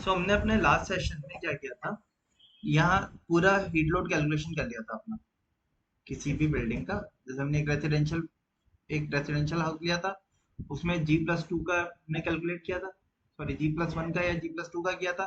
सो हमने अपने last session में क्या किया था, यहाँ पूरा हीट लोड कैलकुलेशन कर लिया था अपना किसी भी बिल्डिंग का। जैसे हमने एक रेसिडेंशियल हाउस लिया था, उसमें G+2 का हमने कैलकुलेट किया था, सॉरी G+1 का या G+2 का किया था,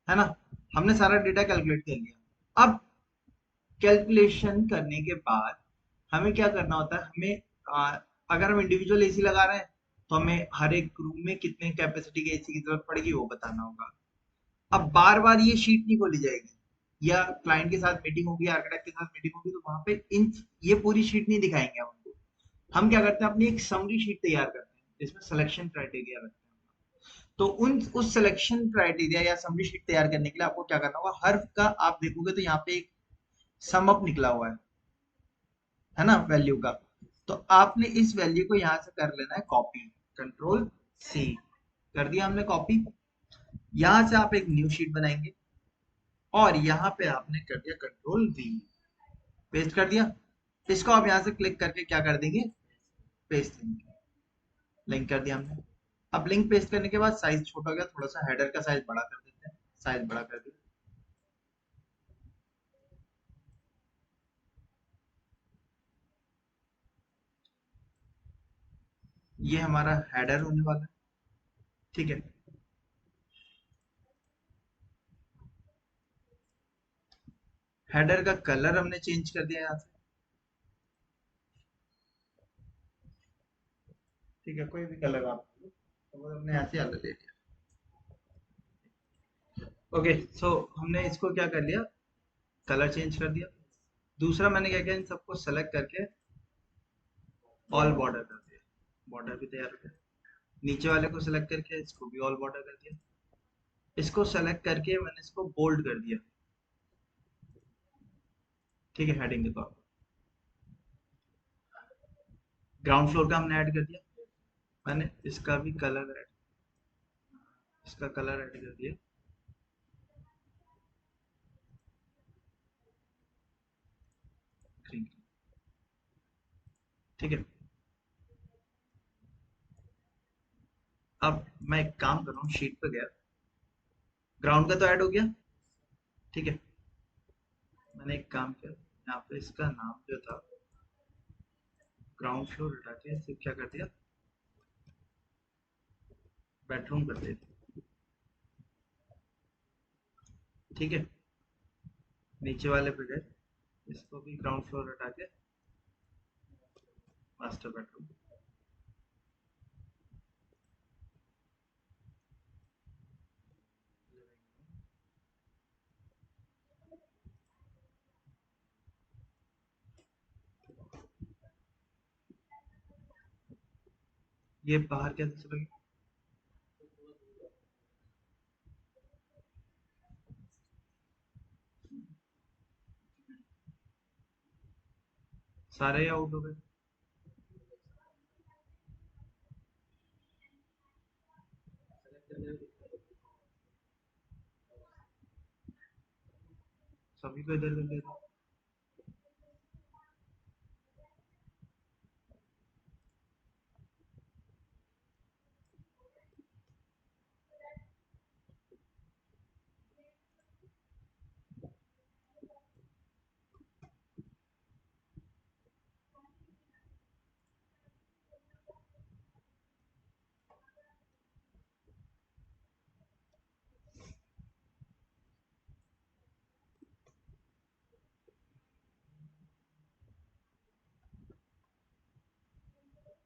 है ना। हमने सारा डेटा कैलकुलेट कर लिया। अब कैलकुलेशन करने के बाद हमें क्या करना होता है, हमें अगर हम इंडिविजुअल एसी लगा रहे हैं तो हमें हर एक रूम में कितने कैपेसिटी के एसी की जरूरत पड़ेगी वो बताना होगा। अब बार बार ये शीट नहीं खोली जाएगी, या क्लाइंट के साथ मीटिंग होगी, आर्किटेक्ट के साथ मीटिंग होगी, तो वहां पे इन ये पूरी शीट नहीं दिखाएंगे हम उनको। हम क्या करते हैं, अपनी एक समरी शीट तैयार करते हैं जिसमें सिलेक्शन क्राइटेरिया रखते हैं। तो उन उस सिलेक्शन क्राइटेरिया या समरी शीट तैयार करने के लिए आपको क्या करना होगा, हर का आप देखोगे तो यहाँ पे एक सम अप निकला हुआ है ना, वैल्यू का। तो आपने इस वैल्यू को यहाँ से कर लेना है कॉपी, कंट्रोल C कर दिया हमने कॉपी। यहाँ से आप एक न्यू शीट बनाएंगे और यहाँ पे आपने कर दिया कंट्रोल V, पेस्ट कर दिया। इसको आप यहाँ से क्लिक करके क्या कर देंगे, पेस्ट लिंक, लिंक कर दिया हमने। अब लिंक पेस्ट करने के बाद साइज छोटा हो गया, थोड़ा सा हेडर का साइज बड़ा कर देते हैं, साइज बड़ा कर दिया। ये हमारा हेडर होने वाला है, ठीक है। हेडर का कलर हमने चेंज कर दिया यहाँ से, ठीक है, कोई भी कलर आप, तो हमने यहाँ से अलग ले लिया। ओके, सो हमने इसको क्या कर लिया, कलर चेंज कर दिया। दूसरा मैंने क्या किया, इन सबको सेलेक्ट करके ऑल बॉर्डर कर दिया, बॉर्डर भी तैयार हो गया। नीचे वाले को सेलेक्ट करके इसको भी ऑल बॉर्डर कर दिया। इसको सेलेक्ट करके मैंने इसको बोल्ड कर दिया, ठीक है, हेडिंग के तौर पर। ग्राउंड फ्लोर का हमने ऐड कर दिया, मैंने इसका भी कलर ऐड, इसका कलर ऐड कर दिया, ग्रीन, ठीक है। अब मैं एक काम कर रहा हूँ, शीट पे गया, ग्राउंड का तो ऐड हो गया, ठीक है। मैंने एक काम किया, यहाँ पे इसका नाम जो था ग्राउंड फ्लोर हटा के सिर्फ क्या कर दिया, बेडरूम कर दिया, ठीक है। नीचे वाले पे गए, इसको भी ग्राउंड फ्लोर हटा के मास्टर बेडरूम। ये बाहर कैसे चलेगी, सारे आउट हो गए। सभी को इधर कर दिया।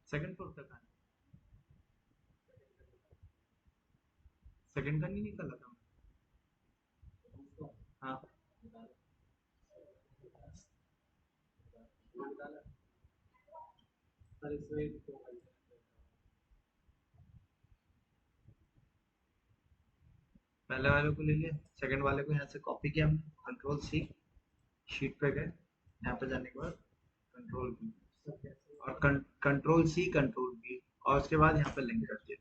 सेकंड फ्लोर तक आना, सेकंड का नहीं निकला था। हाँ, पहले वाले को ले लिया, सेकंड वाले को यहाँ से कॉपी किया हमने, कंट्रोल C, शीट पे गए, यहाँ पे जाने के बाद कंट्रोल V, और कंट्रोल C कंट्रोल V, और उसके बाद यहाँ पे लिंक कर दिया।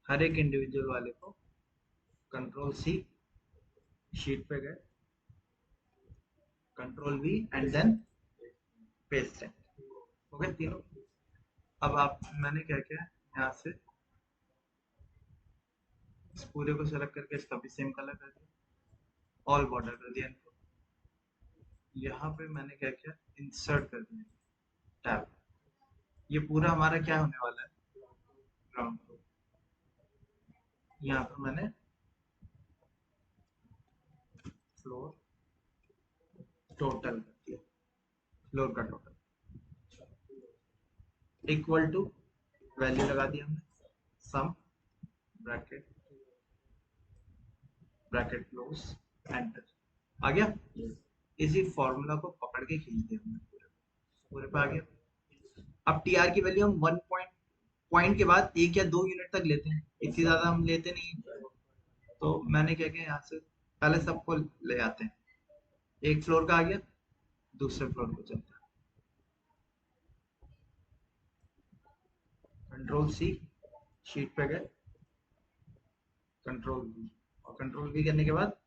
हर एक इंडिविजुअल वाले को कंट्रोल C, शीट पे गए, control V and then paste है, हो गए तीनों। अब आप मैंने क्या किया, यहाँ से इस पूरे को सेलेक्ट करके इसका भी सेम कलर कर दिया, ऑल बॉर्डर कर दिया इनको। यहाँ पे मैंने क्या किया, इंसर्ट कर दिया टैब। ये पूरा हमारा क्या होने वाला है, ग्राउंड फ्लोर। यहाँ पे मैंने फ्लोर टोटल कर दिया, फ्लोर का टोटल इक्वल टू वैल्यू लगा दिया हमने, sum bracket bracket close enter, आ गया। इसी फॉर्मूला को पकड़ के खींच दिया हमने, पूरे पूरे पे आ गया। अब टी आर की वैल्यू हम 1 पॉइंट के बाद 1 या 2 यूनिट तक लेते हैं, इससे ज्यादा हम लेते नहीं हैं। तो मैंने क्या किया, यहाँ से पहले सबको ले आते हैं, एक फ्लोर का आ गया, दूसरे फ्लोर को चलते हैं, कंट्रोल सी, शीट पे गए, कंट्रोल वी, और कंट्रोल वी करने के बाद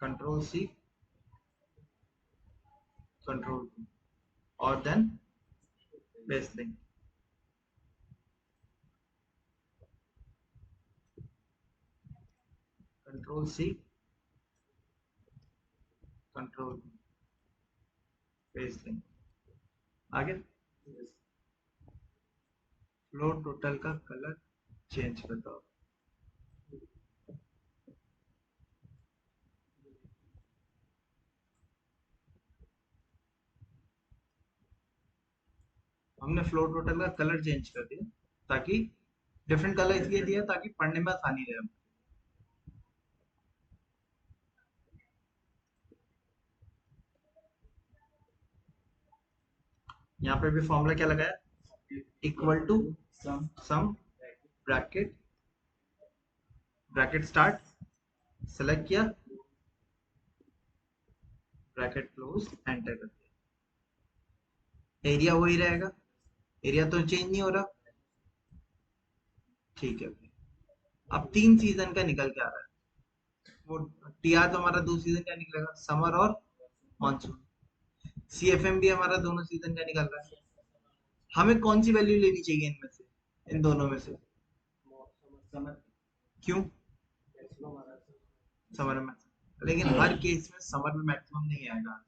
कंट्रोल सी, कंट्रोल वी, और then base link, control C, control V, base link, आगे फ्लोर टोटल का कलर चेंज कर दो। हमने फ्लोर टोटल का कलर चेंज कर दिया, ताकि डिफरेंट कलर इसलिए दिया ताकि पढ़ने में आसानी रहे। यहाँ पे भी फॉर्मूला क्या लगाया, equal to sum bracket bracket start, select किया, ब्रैकेट क्लोज, एंटर कर दिया। एरिया वही रहेगा, एरिया तो चेंज नहीं हो रहा, ठीक है। अब 3 सीजन का निकल के आ रहा है, वो टीआर तो हमारा 2 सीजन का निकलेगा, समर और मानसून। सीएफएम भी हमारा दोनों सीजन का निकल रहा है। हमें कौन सी वैल्यू लेनी चाहिए इनमें से, इन दोनों में से, क्यों, समर में, लेकिन हर केस में समर में मैक्सिमम नहीं आएगा।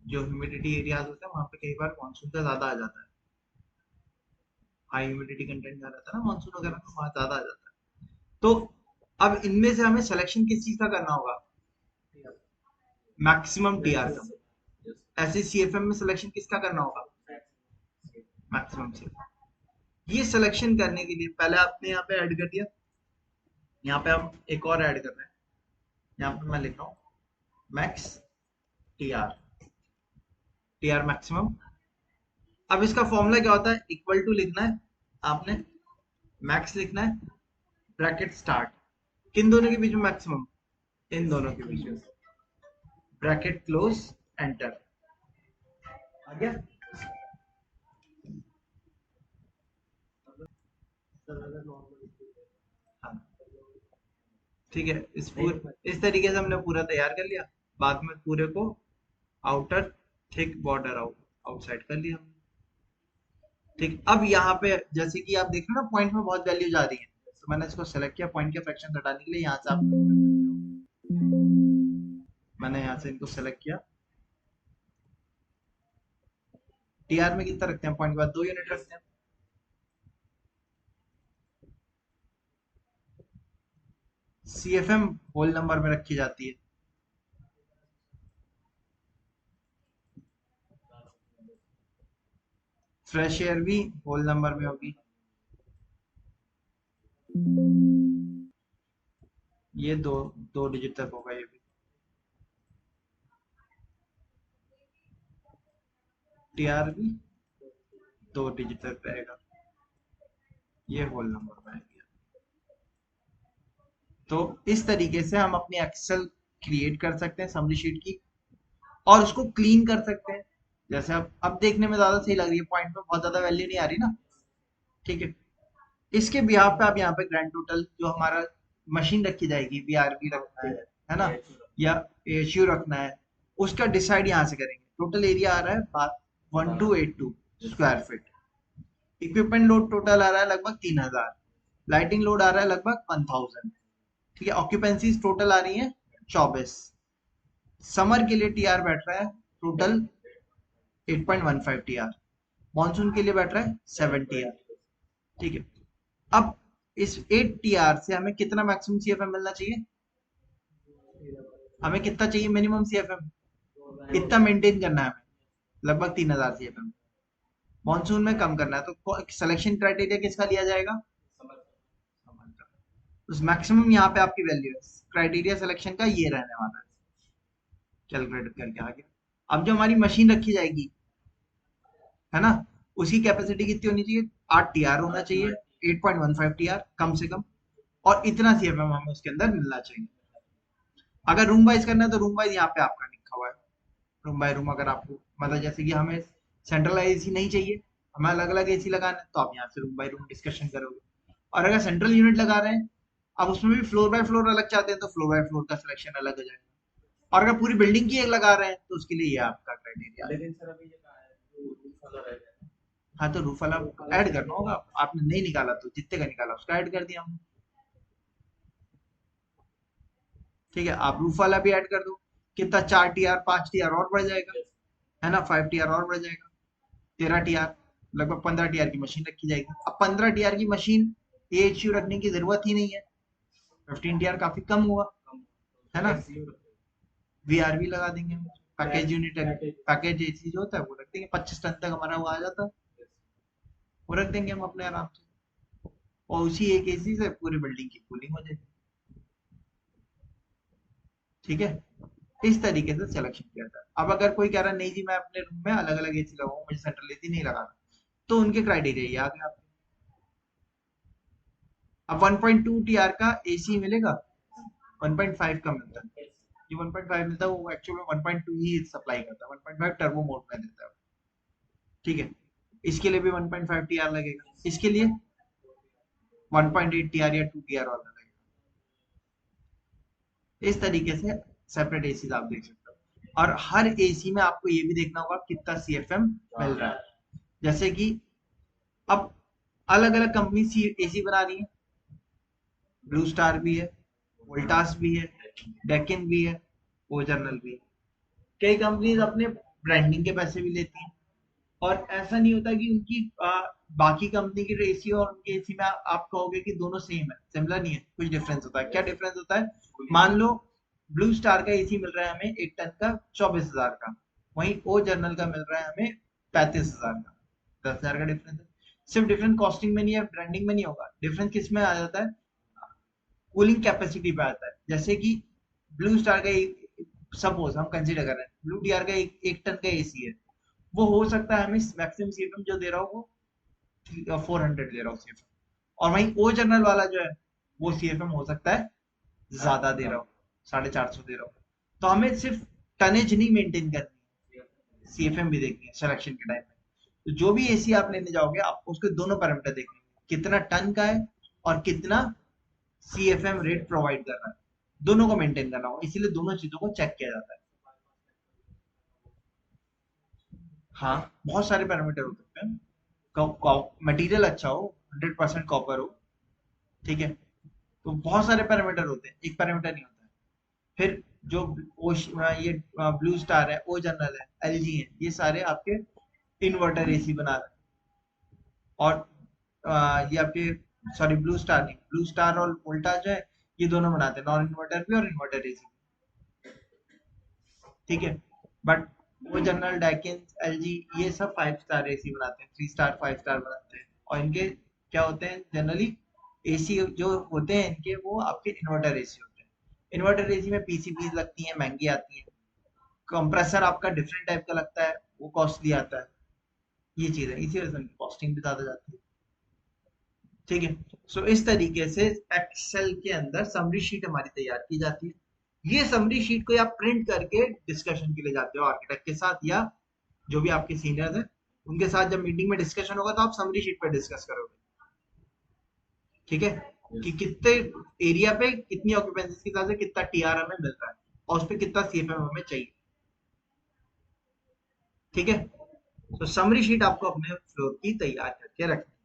जो ह्यूमिडिटी एरियाज होते हैं वहां पे कई बार मानसून का ज्यादा आ जाता है, हाई ह्यूमिडिटी कंटेंट का रहता है ना मानसून वगैरह में, वहां ज्यादा आ जाता है। तो अब इनमें से हमें सिलेक्शन किस चीज का करना होगा, मैक्सिमम टीआर का। ऐसे सीएफएम में सिलेक्शन किसका करना होगा, मैक्सिमम से। ये सिलेक्शन करने के लिए पहले आपने यहाँ पे ऐड कर दिया, यहाँ पे हम एक और ऐड कर रहे हैं, यहाँ पे मैं लिख रहा हूँ मैक्स टीआर, टीआर मैक्सिमम। अब इसका फॉर्मूला क्या होता है, इक्वल टू लिखना है आपने, मैक्स लिखना है, ब्रैकेट स्टार्ट, किन दोनों के बीच में मैक्सिमम, इन दोनों के बीच में, ब्रैकेट क्लोज, एंटर, आ गया। हाँ ठीक है, इस तरीके से हमने पूरा तैयार कर लिया। बाद में पूरे को आउटर थिक बॉर्डर आउटसाइड कर लिया हमने। ठीक, अब यहाँ पे जैसे कि आप देख रहे हो ना, पॉइंट में बहुत वैल्यू जा रही है, तो मैंने इसको सेलेक्ट किया पॉइंट के फ्रैक्शन घटाने के लिए। यहाँ से आप मैंने यहाँ से इनको सेलेक्ट किया, टीआर में कितना रखते हैं, पॉइंट के बाद 2 यूनिट रखते हैं। सीएफएम होल नंबर में रखी जाती है, फ्रेश एयर भी होल नंबर में होगी, ये दो दो डिजिट तक होगा, ये भी टीआर भी 2 डिजिट तक रहेगा, ये होल नंबर में आएगी। तो इस तरीके से हम अपनी एक्सेल क्रिएट कर सकते हैं समरी शीट की, और उसको क्लीन कर सकते हैं। जैसे अब देखने में ज्यादा सही लग रही है, पॉइंट में बहुत ज्यादा वैल्यू नहीं आ रही ना, ठीक है। इसके बिहाफ पे आप यहाँ पे ग्रैंड टोटल जो हमारा मशीन रखी जाएगी, बीआरबी रखना है ना, या एचयू रखना है, उसका डिसाइड यहाँ से करेंगे। टोटल एरिया आ रहा है 1282 square feet. Equipment load total आ रहा है लगभग 3000। लाइटिंग लोड आ रहा है लगभग 1000। ठीक है, ऑक्यूपेंसीज टोटल आ रही है 24। समर के लिए टीआर बैठ रहा है टोटल 8.15 टीआर। मॉनसून के लिए बैठ रहा है 7 टीआर। ठीक है, अब इस 8 टीआर से हमें कितना मैक्सिमम सीएफएम मिलना चाहिए? हमें कितना चाहिए मिनिमम सीएफएम? कितना मेंटेन करना है हमें? लगभग 3000 सीएफएम। मॉनसून में कम करना है, तो सिलेक्शन क्राइटेरिया किसका लिया जाएगा? उस मैक्सिमम यहाँ पे आपकी वैल्यू है, क्राइटेरिया सिलेक्शन का ये रहने वाला है। कैलकुलेट करके आ गया। अब जो हमारी मशीन रखी जाएगी, है ना, उसकी कैपेसिटी कितनी होनी चाहिए? 8 टीआर होना चाहिए, 8.15 टीआर कम से कम, और इतना सीएफएम हमें उसके अंदर मिलना चाहिए। अगर रूम वाइज करना है तो रूम वाइज यहाँ पे आपका लिखा हुआ है, रूम बाय रूम। अगर आपको मतलब जैसे कि हमें सेंट्रलाइज एसी नहीं चाहिए, हमें अलग अलग एसी लगाना है, तो आप यहाँ से रूम बाय रूम डिस्कशन करोगे। और अगर सेंट्रल यूनिट लगा रहे हैं, अब उसमें भी फ्लोर बाय फ्लोर अलग चाहते हैं, तो फ्लोर बाय फ्लोर का सिलेक्शन अलग हो जाएगा। और अगर पूरी बिल्डिंग की एक लगा रहे हैं, तो उसके लिए ये आपका क्राइटेरिया। लेकिन सर अभी ये कहा है तो रूफ वाला रह गया। हाँ, तो रूफ वाला ऐड करना होगा, आपने नहीं निकाला तो जितने का निकाला उसका ऐड कर दिया हमने। ठीक है, आप रूफ वाला भी ऐड कर दो, कितना 4 टीआर 5 टीआर और बढ़ जाएगा, है ना, 5 टीआर और बढ़ जाएगा, 13 टीआर, लगभग 15 टीआर की मशीन रखी जाएगी। अब 15 टीआर की मशीन एएचयू रखने की जरूरत ही नहीं है, 15 टीआर काफी कम हुआ, है ना। वीआरबी लगा देंगे, पैकेज यूनिट, पैकेज एसी जो होता है वो रख देंगे, 25 टन तक हमारा वो आ जाता है, वो रख देंगे हम अपने आराम से, और उसी एक एसी से पूरी बिल्डिंग की कूलिंग हो जाएगी। ठीक है, इस तरीके से सिलेक्शन किया था। अब अगर कोई कह रहा है नहीं जी मैं अपने रूम में अलग अलग एसी लगाऊं, मुझे सेंट्रल एसी नहीं लगाना, तो उनके क्राइटेरिया ये आ गए आपके। अब 1.2 टीआर का एसी मिलेगा, 1.5 का मिलता है। जो 1.5 मिलता है वो एक्चुअल में 1.2 ही सप्लाई करता है, 1.5 टर्बो मोड में देता है। ठीक है, इसके लिए भी 1.5 टीआर लगेगा, इसके लिए 1.8 टीआर या 2 टीआर वाला लगेगा। इस तरीके से सेपरेट एसी आप देख सकते हो। और हर एसी में आपको ये भी देखना होगा कितना सीएफएम मिल रहा है। जैसे कि अब अलग अलग कंपनी एसी बना रही है, ब्लू स्टार भी है, वोल्टास भी है, डेकिन भी है, ओ जर्नल भी है। कई कंपनीज अपने ब्रांडिंग के पैसे भी लेती हैं, और ऐसा नहीं होता कि उनकी बाकी कंपनी की एसी और उनके एसी में आप कहोगे कि दोनों सेम है, सिमिलर नहीं है, कुछ डिफरेंस होता है। क्या डिफरेंस होता है? मान लो ब्लू स्टार का एसी मिल रहा है हमें 1 टन का 24,000 का, वहीं ओ जर्नल का मिल रहा है हमें 35,000 का, 10,000 का डिफरेंस है। सिर्फ डिफरेंस कॉस्टिंग में नहीं है, ब्रांडिंग में नहीं होगा, डिफरेंस किस में आ जाता है? कूलिंग कैपेसिटी पे आता है। जैसे कि ब्लू स्टार का सपोज हम कंसीडर कर रहे हैं ब्लू टीआर का एक टन का एसी है, वो हो सकता है हमें मैक्सिमम सीएफएम जो दे रहा हो वो 400 दे रहा हो सीएफएम, और वहीं ओ जनरल वाला जो है वो सीएफएम हो सकता है ज्यादा दे रहा हो, 450 दे रहा हो। तो हमें सिर्फ टनेज नहीं मेंटेन करनी है, सीएफएम भी देखनी है सिलेक्शन के टाइम में। तो जो भी एसी आप लेने जाओगे आप उसके दोनों पैरामीटर देखेंगे, कितना टन का है और कितना सीएफएम रेट प्रोवाइड कर रहा है, दोनों को मेंटेन करना होगा, इसीलिए दोनों चीजों को चेक किया जाता है। हाँ, बहुत सारे पैरामीटर हो सकते हैं, मटेरियल अच्छा हो, 100% कॉपर हो, ठीक है, तो बहुत सारे पैरामीटर होते हैं, एक पैरामीटर नहीं होता है। फिर जो ये ब्लू स्टार है, ओ जनरल है, एलजी है, ये सारे आपके इन्वर्टर एसी बना रहे हैं। और ये आपके, सॉरी ब्लू स्टार नहीं, ब्लू स्टार और वोल्टा जो है ये दोनों बनाते हैं, नॉन इन्वर्टर भी और इन्वर्टर एसी, ठीक है। बट वो जनरल, डाइकिन, एलजी ये सब 5 स्टार एसी बनाते हैं, 3 स्टार 5 स्टार बनाते हैं। और इनके क्या होते हैं जनरली, एसी जो होते हैं इनके वो आपके इन्वर्टर एसी होते हैं। इन्वर्टर एसी में पीसीबी लगती हैं, महंगी आती हैं, कंप्रेसर आपका डिफरेंट टाइप का लगता है, वो कॉस्टली आता है, ये चीज है, इसी वजह से उनकी कॉस्टिंग भी ज्यादा जाती है। ठीक है, सो इस तरीके से एक्सेल के अंदर समरी शीट हमारी तैयार की जाती है। ये समरी शीट को आप प्रिंट करके डिस्कशन के लिए जाते हो आर्किटेक्ट के साथ, या जो भी आपके सीनियर्स हैं उनके साथ जब मीटिंग में डिस्कशन होगा तो आप समरी शीट पर डिस्कस करोगे। ठीक है, कि कितने एरिया पे कितनी ऑक्यूपेंसी के हिसाब से कितना टीआर हमें मिल रहा है और उस पर कितना सीएफएम हमें चाहिए। ठीक है, तो समरी शीट आपको अपने फ्लोर की तैयार करके रखनी